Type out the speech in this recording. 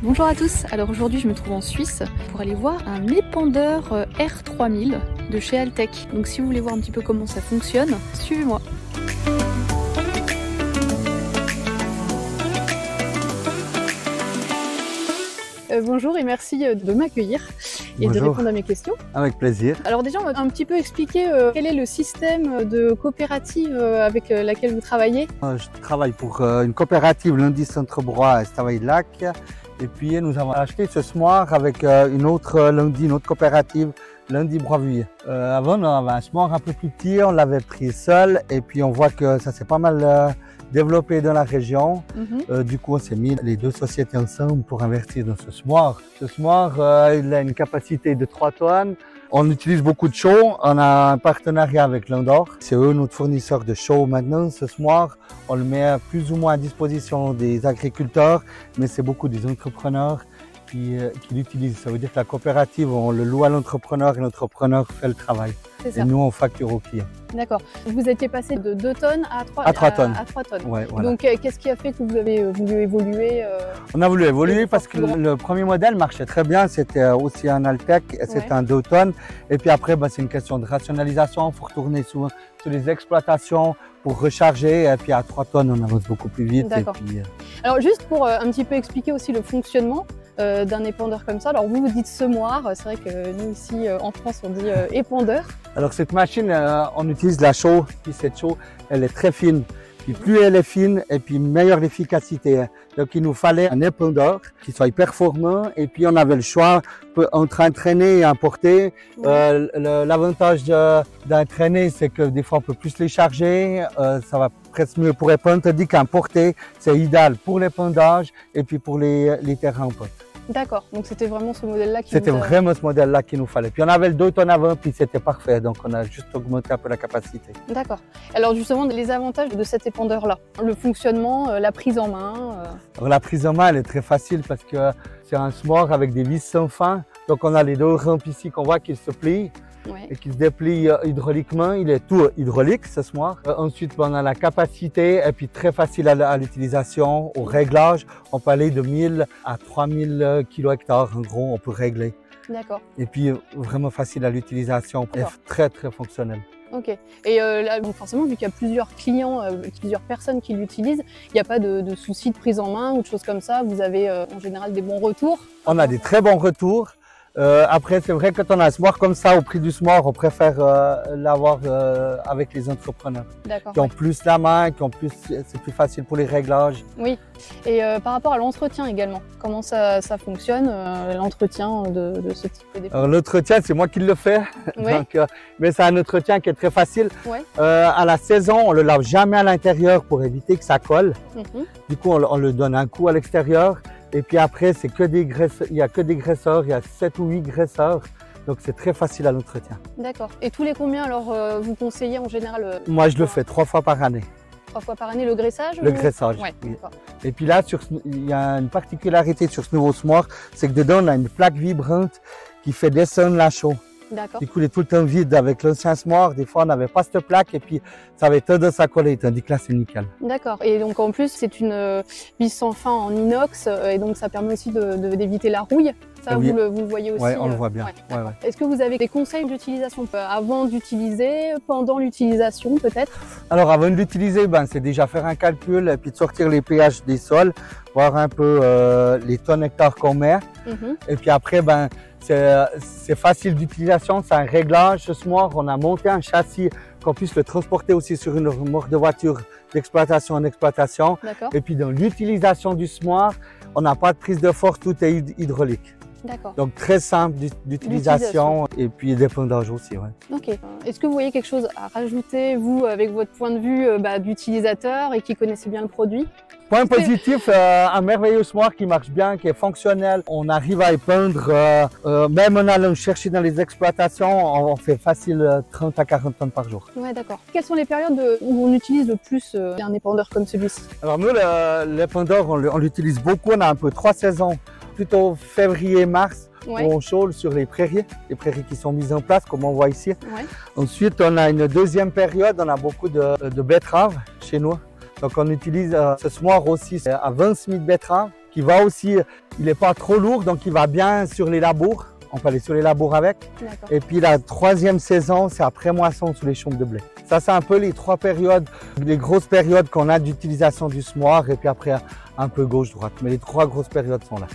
Bonjour à tous, alors aujourd'hui je me trouve en Suisse pour aller voir un épandeur R3000 de chez Altec. Donc si vous voulez voir un petit peu comment ça fonctionne, suivez-moi. Bonjour et merci de m'accueillir et de répondre à mes questions. Avec plaisir. Alors déjà on va un petit peu expliquer quel est le système de coopérative avec laquelle vous travaillez. Je travaille pour une coopérative Lundi Centre-Broye à Estavayer-Lac. Et puis nous avons acheté ce semoir avec une autre coopérative, Lundi Broye. Avant on avait un semoir un peu plus petit, on l'avait pris seul et puis on voit que ça s'est pas mal développé dans la région. Du coup on s'est mis les deux sociétés ensemble pour investir dans ce semoir. Ce semoir il a une capacité de 3 tonnes. On utilise beaucoup de chaux, on a un partenariat avec Lindor. C'est eux notre fournisseur de chaux maintenant. Ce semoir, on le met plus ou moins à disposition des agriculteurs, mais c'est beaucoup des entrepreneurs qui l'utilisent. Ça veut dire que la coopérative, on le loue à l'entrepreneur et l'entrepreneur fait le travail. Et nous, on facture au client. D'accord. Vous étiez passé de 2 tonnes à 3 tonnes. À 3 tonnes. Ouais, voilà. Donc, qu'est-ce qui a fait que vous avez voulu évoluer On a voulu évoluer parce que le premier modèle marchait très bien. C'était aussi un Altec, c'était un 2 tonnes. Et puis après, c'est une question de rationalisation. Il faut retourner sur les exploitations pour recharger. Et puis à 3 tonnes, on avance beaucoup plus vite. D'accord. Alors, juste pour un petit peu expliquer aussi le fonctionnement d'un épandeur comme ça. Alors, vous dites semoir. C'est vrai que nous, ici, en France, on dit épandeur. Alors, cette machine, on utilise la chaux. Puis cette chaux, elle est très fine. Puis plus elle est fine, et puis meilleure l'efficacité. Donc il nous fallait un épandeur qui soit performant, et puis on avait le choix entre un traîné et un porté. L'avantage d'un traîné, c'est que des fois on peut plus les charger, ça va presque mieux pour épandre, tandis qu'un porté, c'est idéal pour l'épandage et puis pour les terrains en pote. D'accord, donc c'était vraiment ce modèle-là qui C'était vraiment ce modèle-là qu'il nous fallait. Puis on avait le 2 tonnes avant, puis c'était parfait, donc on a juste augmenté un peu la capacité. D'accord. Alors justement, les avantages de cet épandeur-là, le fonctionnement, la prise en main. Alors, la prise en main, elle est très facile parce que c'est un semoir avec des vis sans fin. Donc on a les 2 rampes ici qu'on voit qu'ils se plient. Et qui se déplie hydrauliquement. Il est tout hydraulique, ce semoir. Ensuite, on a la capacité et puis très facile à l'utilisation, au réglage. On peut aller de 1000 à 3000 kg/hectare. En gros, on peut régler. D'accord. Et puis, vraiment facile à l'utilisation et très, très fonctionnel. Ok. Et là, donc forcément, vu qu'il y a plusieurs clients, plusieurs personnes qui l'utilisent, il n'y a pas de souci de prise en main ou de choses comme ça. Vous avez en général des bons retours. On a des très bons retours. Après, c'est vrai que quand on a un semoir comme ça, au prix du semoir, on préfère l'avoir avec les entrepreneurs qui ont plus la main, c'est plus facile pour les réglages. Oui. Et par rapport à l'entretien également, comment ça fonctionne, l'entretien de ce type d'épandeur? Alors l'entretien, c'est moi qui le fais, donc, mais c'est un entretien qui est très facile. À la saison, on le lave jamais à l'intérieur pour éviter que ça colle. Du coup, on le donne un coup à l'extérieur. Et puis après, c'est que des graisseurs, il y a que des graisseurs, il y a 7 ou 8 graisseurs. Donc c'est très facile à l'entretien. D'accord. Et tous les combien alors vous conseillez en général Moi je le fais 3 fois par année. 3 fois par année le graissage? Le graissage, oui. Et puis là, il y a une particularité sur ce nouveau semoir, c'est que dedans on a une plaque vibrante qui fait descendre la chaux. Du coup, il est tout le temps vide. Avec l'ancien semoir, des fois, on n'avait pas cette plaque et puis ça avait tendance à coller, tandis que là, c'est nickel. D'accord. Et donc, en plus, c'est une vis sans fin en inox et donc ça permet aussi d'éviter la rouille. Ça, vous le voyez aussi. Oui, on le voit bien. Est-ce que vous avez des conseils d'utilisation avant d'utiliser, pendant l'utilisation peut-être? Alors, avant de l'utiliser, c'est déjà faire un calcul et puis de sortir les pH des sols, voir un peu les tonnes hectares qu'on met. Et puis après, c'est facile d'utilisation, c'est un réglage. Ce semoir, on a monté un châssis qu'on puisse le transporter aussi sur une remorque de voiture d'exploitation en exploitation. Et puis dans l'utilisation du semoir, on n'a pas de prise de force, tout est hydraulique. Donc très simple d'utilisation et puis d'épandage aussi. Ok. Est-ce que vous voyez quelque chose à rajouter, vous, avec votre point de vue d'utilisateur et qui connaissez bien le produit? Point positif, un merveilleux semoir qui marche bien, qui est fonctionnel. On arrive à épandre, même en allant chercher dans les exploitations, on fait facile 30 à 40 tonnes par jour. Ouais, d'accord. Quelles sont les périodes où on utilise le plus un épandeur comme celui-ci? Alors nous, l'épandeur, on l'utilise beaucoup. On a un peu 3 saisons, plutôt février-mars. Où on chôle sur les prairies qui sont mises en place, comme on voit ici. Ensuite, on a une deuxième période, on a beaucoup de betteraves chez nous. Donc on utilise ce semoir aussi à 20 semis de betteraves. qui va aussi, il n'est pas trop lourd, donc il va bien sur les labours. On peut aller sur les labours avec. Et puis la troisième saison, c'est après moisson sous les chompes de blé. Ça, c'est un peu les trois périodes, les grosses périodes qu'on a d'utilisation du semoir et puis après un peu gauche-droite. Mais les trois grosses périodes sont là.